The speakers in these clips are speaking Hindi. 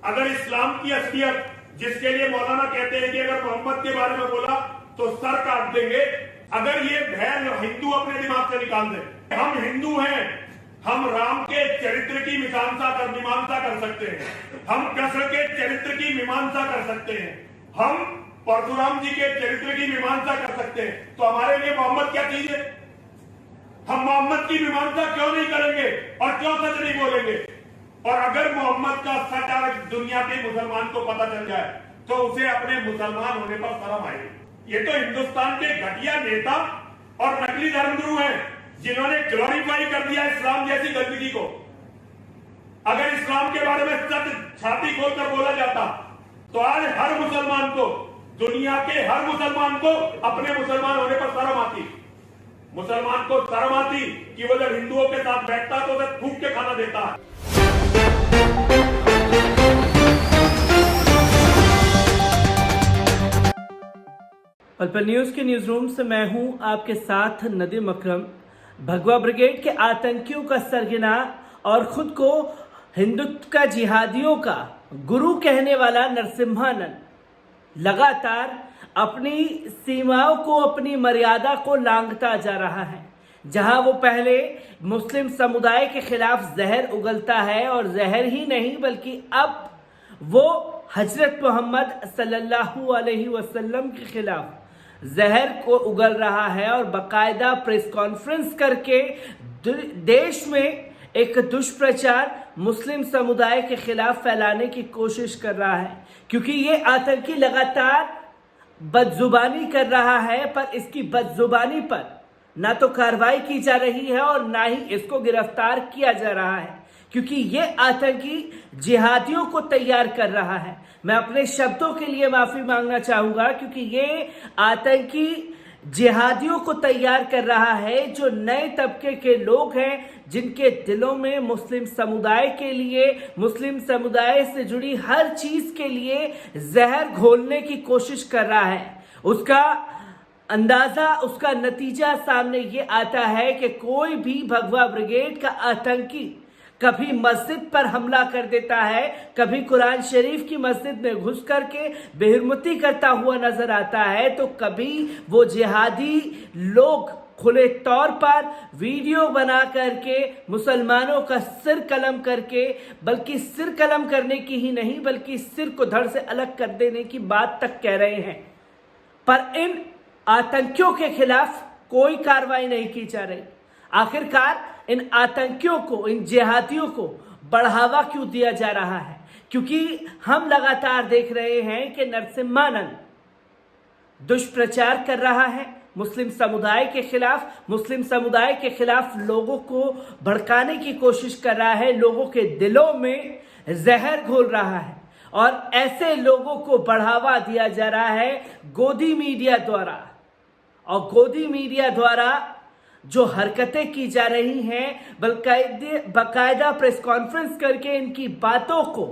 अगर इस्लाम की असलियत, जिसके लिए मौलाना कहते हैं कि अगर मोहम्मद के बारे में बोला तो सर काट देंगे, अगर ये भय हिंदू अपने दिमाग से निकाल दे, हम हिंदू हैं, हम राम के चरित्र की मीमांसा कर सकते हैं, हम कृष्ण के चरित्र की मीमांसा कर सकते हैं, हम परशुराम जी के चरित्र की मीमांसा कर सकते हैं, तो हमारे लिए मोहम्मद क्या चीज है? हम मोहम्मद की मीमांसा क्यों नहीं करेंगे और क्यों सच नहीं बोलेंगे? और अगर मोहम्मद का सच आज दुनिया के मुसलमान को पता चल जाए तो उसे अपने मुसलमान होने पर शर्म आएगी। ये तो हिंदुस्तान के घटिया नेता और नकली धर्मगुरु हैं जिन्होंने ग्लोरीफाई कर दिया इस्लाम जैसी गंदगी को। अगर इस्लाम के बारे में सच छाती खोलकर बोला जाता तो आज हर मुसलमान को, दुनिया के हर मुसलमान को अपने मुसलमान होने पर शर्म आती। मुसलमान को शर्म आती कि वो जब हिंदुओं के साथ बैठता तो उसे थूक के खाना देता है। पल न्यूज के न्यूज रूम से मैं हूं आपके साथ नदीम अकरम। भगवा ब्रिगेड के आतंकियों का सरगना और खुद को हिंदुत्व का जिहादियों का गुरु कहने वाला नरसिम्हानंद लगातार अपनी सीमाओं को, अपनी मर्यादा को लांघता जा रहा है। जहां वो पहले मुस्लिम समुदाय के खिलाफ जहर उगलता है और जहर ही नहीं बल्कि अब वो हजरत मोहम्मद सल्लल्लाहु अलैहि वसल्लम के खिलाफ जहर को उगल रहा है और बाकायदा प्रेस कॉन्फ्रेंस करके देश में एक दुष्प्रचार मुस्लिम समुदाय के खिलाफ फैलाने की कोशिश कर रहा है, क्योंकि ये आतंकी लगातार बदजुबानी कर रहा है, पर इसकी बदजुबानी पर ना तो कार्रवाई की जा रही है और ना ही इसको गिरफ्तार किया जा रहा है, क्योंकि ये आतंकी जिहादियों को तैयार कर रहा है। मैं अपने शब्दों के लिए माफी मांगना चाहूंगा, क्योंकि ये आतंकी जिहादियों को तैयार कर रहा है जो नए तबके के लोग हैं, जिनके दिलों में मुस्लिम समुदाय के लिए, मुस्लिम समुदाय से जुड़ी हर चीज के लिए जहर घोलने की कोशिश कर रहा है। उसका अंदाजा, उसका नतीजा सामने ये आता है कि कोई भी भगवा ब्रिगेड का आतंकी कभी मस्जिद पर हमला कर देता है, कभी कुरान शरीफ की मस्जिद में घुस करके बेहुरमती करता हुआ नजर आता है, तो कभी वो जिहादी लोग खुले तौर पर वीडियो बना करके मुसलमानों का सिर कलम करके, बल्कि सिर कलम करने की ही नहीं बल्कि सिर को धड़ से अलग कर देने की बात तक कह रहे हैं। पर इन आतंकियों के खिलाफ कोई कार्रवाई नहीं की जा रही। आखिरकार इन आतंकियों को, इन जिहादियों को बढ़ावा क्यों दिया जा रहा है? क्योंकि हम लगातार देख रहे हैं कि नरसिम्हानंद दुष्प्रचार कर रहा है मुस्लिम समुदाय के खिलाफ, मुस्लिम समुदाय के खिलाफ लोगों को भड़काने की कोशिश कर रहा है, लोगों के दिलों में जहर घोल रहा है और ऐसे लोगों को बढ़ावा दिया जा रहा है गोदी मीडिया द्वारा। और गोदी मीडिया द्वारा जो हरकतें की जा रही हैं, बाकायदा प्रेस कॉन्फ्रेंस करके इनकी बातों को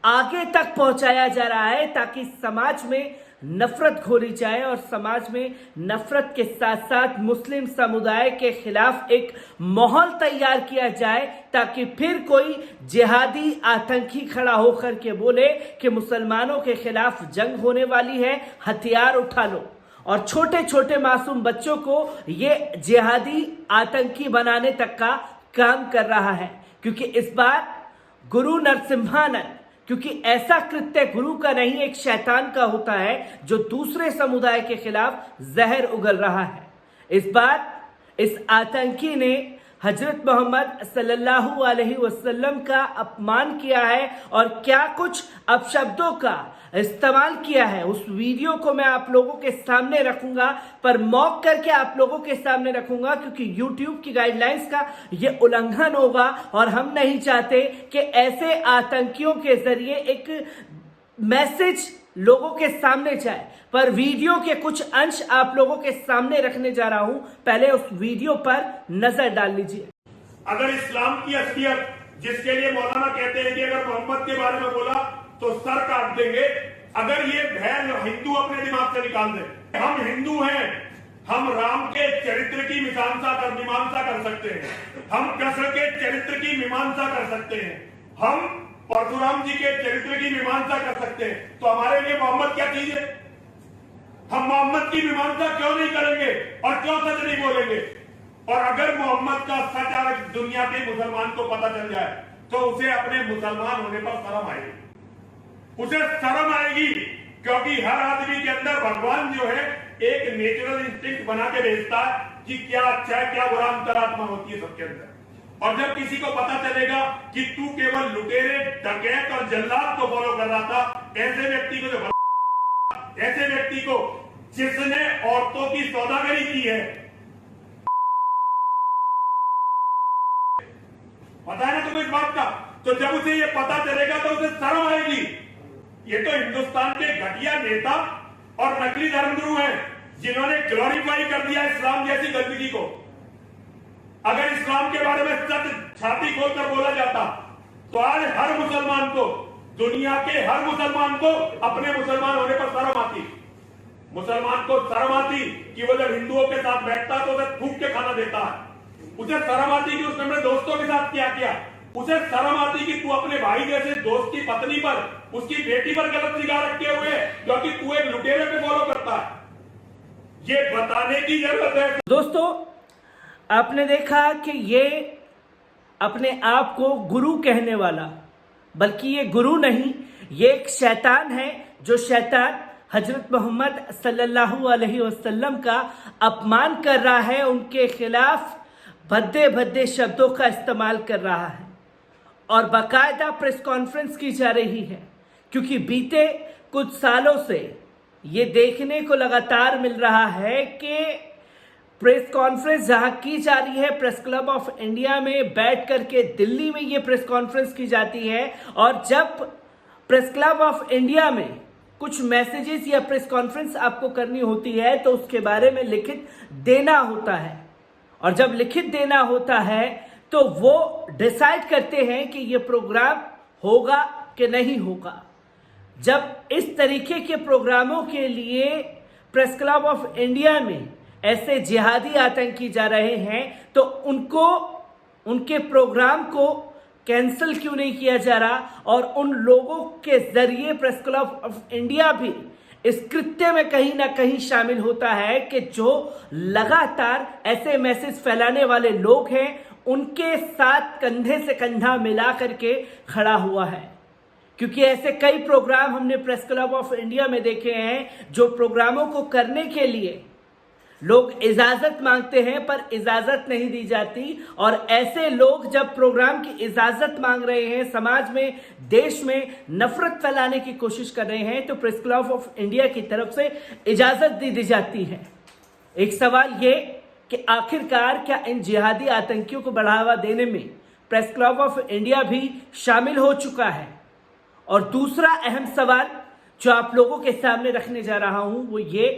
आगे तक पहुंचाया जा रहा है, ताकि समाज में नफरत घोली जाए और समाज में नफरत के साथ साथ मुस्लिम समुदाय के खिलाफ एक माहौल तैयार किया जाए, ताकि फिर कोई जिहादी आतंकी खड़ा होकर के बोले कि मुसलमानों के खिलाफ जंग होने वाली है, हथियार उठा लो। और छोटे छोटे मासूम बच्चों को ये जिहादी आतंकी बनाने तक का काम कर रहा है, क्योंकि इस बार गुरु नरसिम्हानंद, क्योंकि ऐसा कृत्य गुरु का नहीं एक शैतान का होता है जो दूसरे समुदाय के खिलाफ जहर उगल रहा है। इस बार इस आतंकी ने हजरत मोहम्मद सल्लल्लाहु अलैहि वसल्लम का अपमान किया है और क्या कुछ अपशब्दों का इस्तेमाल किया है। उस वीडियो को मैं आप लोगों के सामने रखूंगा, पर मॉक करके आप लोगों के सामने रखूंगा, क्योंकि YouTube की गाइडलाइंस का ये उल्लंघन होगा और हम नहीं चाहते कि ऐसे आतंकियों के जरिए एक मैसेज लोगों के सामने जाए। पर वीडियो के कुछ अंश आप लोगों के सामने रखने जा रहा हूं, पहले उस वीडियो पर नजर डाल लीजिए। अगर इस्लाम की असलियत, जिसके लिए मौलाना कहते हैं कि अगर मोहम्मद के बारे में बोला तो सर काट देंगे, अगर ये भय हिंदू अपने दिमाग से निकाल दे, हम हिंदू हैं, हम राम के चरित्र की मीमांसा कर सकते हैं, हम कृष्ण के चरित्र की मीमांसा कर सकते हैं, हम परशुराम जी के चरित्र की मीमांसा कर सकते हैं, तो हमारे लिए मोहम्मद क्या चीज है? हम मोहम्मद की मीमांसा क्यों नहीं करेंगे और क्यों सच नहीं बोलेंगे? और अगर मोहम्मद का सच आज दुनिया के मुसलमान को पता चल जाए तो उसे अपने मुसलमान होने पर शर्म आएगी, उसे शर्म आएगी, क्योंकि हर आदमी के अंदर भगवान जो है एक नेचुरल इंस्टिंक्ट बना के भेजता है कि क्या अच्छा है क्या बुरा, अंतरात्मा होती है सबके अंदर। और जब किसी को पता चलेगा कि तू केवल लुटेरे, डकैत और जल्लाद को फॉलो कर रहा था, ऐसे व्यक्ति को जिसने औरतों की सौदागरी की है, पता है ना तुम्हें इस बात का, तो जब उसे ये पता चलेगा तो उसे शर्म आएगी। ये तो हिंदुस्तान के घटिया नेता और नकली धर्मगुरु हैं जिन्होंने ग्लोरीफाई कर दिया इस्लाम जैसी गंदगी को। अगर इस्लाम के बारे में सच छाती खोलकर बोला जाता तो आज हर मुसलमान को, दुनिया के हर मुसलमान को अपने मुसलमान होने पर शर्म आती। मुसलमान को शर्म आती कि वो जब हिंदुओं के साथ बैठता तो उसे थूक के खाना देता है, उसे शर्म आती कि उसने अपने दोस्तों के साथ क्या किया, उसे शर्म आती कि तू अपने भाई जैसे दोस्त की पत्नी पर, उसकी बेटी पर गलत निगाह रखे हुए है क्योंकि तू एक लुटेरे पे फॉलो करता है। ये बताने की जरूरत है। दोस्तों, आपने देखा कि ये अपने आप को गुरु कहने वाला, बल्कि ये गुरु नहीं, ये एक शैतान है, जो शैतान हजरत मोहम्मद सल्लल्लाहु अलैहि वसल्लम का अपमान कर रहा है, उनके खिलाफ भद्दे भद्दे शब्दों का इस्तेमाल कर रहा है और बाकायदा प्रेस कॉन्फ्रेंस की जा रही है। क्योंकि बीते कुछ सालों से ये देखने को लगातार मिल रहा है कि प्रेस कॉन्फ्रेंस जहां की जा रही है, प्रेस क्लब ऑफ इंडिया में बैठ करके दिल्ली में ये प्रेस कॉन्फ्रेंस की जाती है, और जब प्रेस क्लब ऑफ इंडिया में कुछ मैसेजेस या प्रेस कॉन्फ्रेंस आपको करनी होती है तो उसके बारे में लिखित देना होता है, और जब लिखित देना होता है तो वो डिसाइड करते हैं कि ये प्रोग्राम होगा कि नहीं होगा। जब इस तरीके के प्रोग्रामों के लिए प्रेस क्लब ऑफ इंडिया में ऐसे जिहादी आतंकी जा रहे हैं तो उनके प्रोग्राम को कैंसिल क्यों नहीं किया जा रहा, और उन लोगों के जरिए प्रेस क्लब ऑफ इंडिया भी इस कृत्य में कहीं ना कहीं शामिल होता है कि जो लगातार ऐसे मैसेज फैलाने वाले लोग हैं उनके साथ कंधे से कंधा मिला करके खड़ा हुआ है। क्योंकि ऐसे कई प्रोग्राम हमने प्रेस क्लब ऑफ इंडिया में देखे हैं जो प्रोग्रामों को करने के लिए लोग इजाजत मांगते हैं पर इजाजत नहीं दी जाती, और ऐसे लोग जब प्रोग्राम की इजाजत मांग रहे हैं, समाज में, देश में नफरत फैलाने की कोशिश कर रहे हैं, तो प्रेस क्लब ऑफ इंडिया की तरफ से इजाजत दी जाती है। एक सवाल ये कि आखिरकार क्या इन जिहादी आतंकियों को बढ़ावा देने में प्रेस क्लब ऑफ इंडिया भी शामिल हो चुका है? और दूसरा अहम सवाल जो आप लोगों के सामने रखने जा रहा हूं वो ये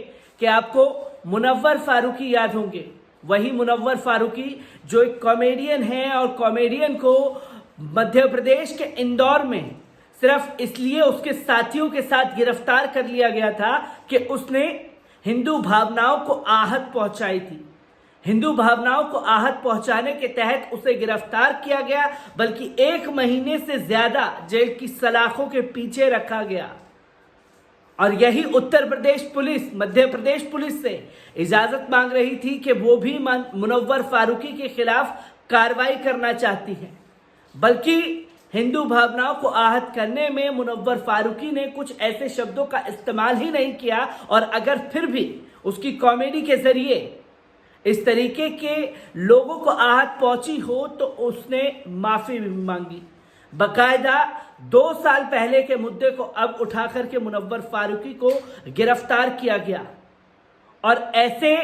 कि आपको मुनव्वर फारूकी याद होंगे, वही मुनव्वर फारूकी जो एक कॉमेडियन है, और कॉमेडियन को मध्य प्रदेश के इंदौर में सिर्फ इसलिए उसके साथियों के साथ गिरफ्तार कर लिया गया था कि उसने हिंदू भावनाओं को आहत पहुंचाई थी। हिंदू भावनाओं को आहत पहुंचाने के तहत उसे गिरफ्तार किया गया, बल्कि 1 महीने से ज्यादा जेल की सलाखों के पीछे रखा गया। और यही उत्तर प्रदेश पुलिस मध्य प्रदेश पुलिस से इजाजत मांग रही थी कि वो भी मुनव्वर फारूकी के खिलाफ कार्रवाई करना चाहती है। बल्कि हिंदू भावनाओं को आहत करने में मुनव्वर फारूकी ने कुछ ऐसे शब्दों का इस्तेमाल ही नहीं किया, और अगर फिर भी उसकी कॉमेडी के जरिए इस तरीके के लोगों को आहत पहुंची हो तो उसने माफी भी मांगी। बकायदा 2 साल पहले के मुद्दे को अब उठाकर के मुनव्वर फारूकी को गिरफ्तार किया गया, और ऐसे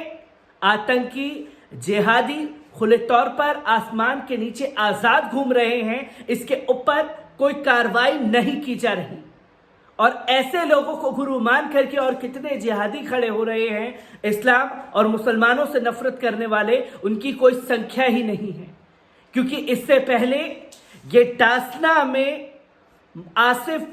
आतंकी जिहादी खुले तौर पर आसमान के नीचे आजाद घूम रहे हैं, इसके ऊपर कोई कार्रवाई नहीं की जा रही। और ऐसे लोगों को गुरु मान करके और कितने जिहादी खड़े हो रहे हैं, इस्लाम और मुसलमानों से नफरत करने वाले, उनकी कोई संख्या ही नहीं है। क्योंकि इससे पहले ये टासना में आसिफ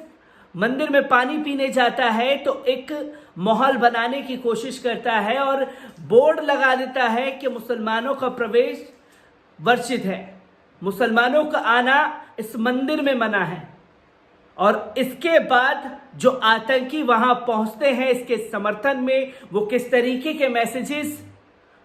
मंदिर में पानी पीने जाता है तो एक माहौल बनाने की कोशिश करता है और बोर्ड लगा देता है कि मुसलमानों का प्रवेश वर्जित है, मुसलमानों का आना इस मंदिर में मना है। और इसके बाद जो आतंकी वहां पहुंचते हैं इसके समर्थन में वो किस तरीके के मैसेजेस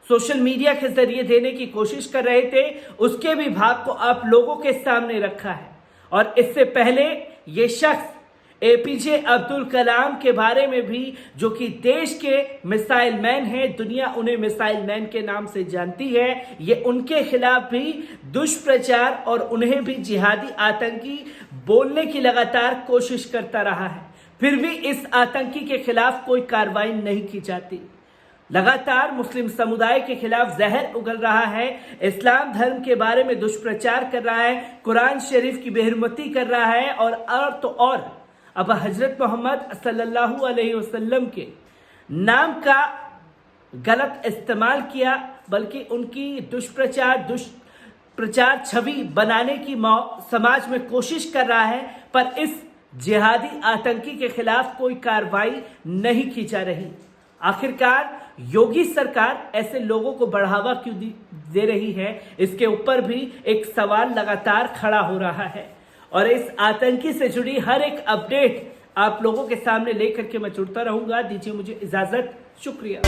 सोशल मीडिया के जरिए देने की कोशिश कर रहे थे, उसके भी भाग को आप लोगों के सामने रखा है। और इससे पहले ये शख्स एपीजे अब्दुल कलाम के बारे में भी, जो कि देश के मिसाइल मैन हैं, दुनिया उन्हें मिसाइल मैन के नाम से जानती है, ये उनके खिलाफ भी दुष्प्रचार और उन्हें भी जिहादी आतंकी बोलने की लगातार कोशिश करता रहा है। फिर भी इस आतंकी के खिलाफ कोई कार्रवाई नहीं की जाती। लगातार मुस्लिम समुदाय के खिलाफ जहर उगल रहा है, इस्लाम धर्म के बारे में दुष्प्रचार कर रहा है, कुरान शरीफ की बेहरमती कर रहा है और तो और अब हजरत मोहम्मद सल्लल्लाहु अलैहि वसल्लम के नाम का गलत इस्तेमाल किया, बल्कि उनकी दुष्प्रचार छवि बनाने की समाज में कोशिश कर रहा है। पर इस जिहादी आतंकी के खिलाफ कोई कार्रवाई नहीं की जा रही। आखिरकार योगी सरकार ऐसे लोगों को बढ़ावा क्यों दे रही है, इसके ऊपर भी एक सवाल लगातार खड़ा हो रहा है। और इस आतंकी से जुड़ी हर एक अपडेट आप लोगों के सामने लेकर के मैं जुड़ता रहूंगा। दीजिए मुझे इजाजत, शुक्रिया।